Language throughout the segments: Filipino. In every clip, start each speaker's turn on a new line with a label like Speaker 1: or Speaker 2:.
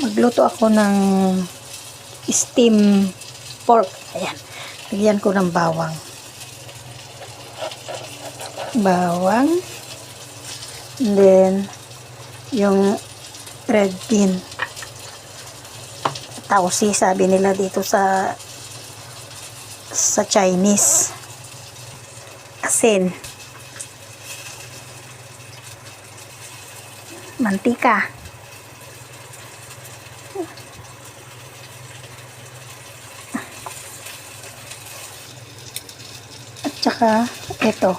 Speaker 1: Magluto ako ng steam pork. Ayan. Lagyan ko ng bawang. And then, yung red bean. Tausi, sabi nila dito sa Chinese. Asin. Mantika. At saka, ito.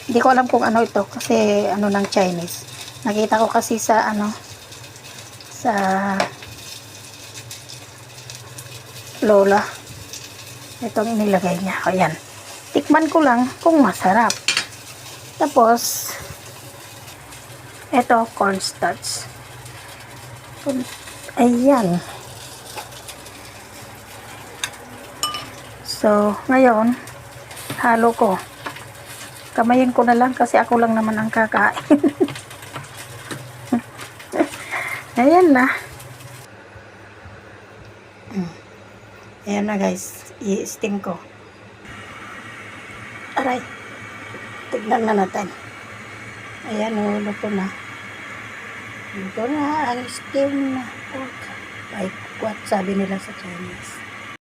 Speaker 1: Hindi ko alam kung ano ito kasi ano ng Chinese. Nakita ko kasi sa sa lola. Itong inilagay niya. Ayan. Tikman ko lang kung masarap. Tapos, ito, cornstarch. Ayan. So, ngayon, halo ko. Kamayin ko na lang kasi ako lang naman ang kakain. Ayan na. Ayan na guys. I-steam ko. Aray. Tignan na natin. Ayan o. Luto na. Luto na ang steam na pork. Like what sabi nila sa Chinese.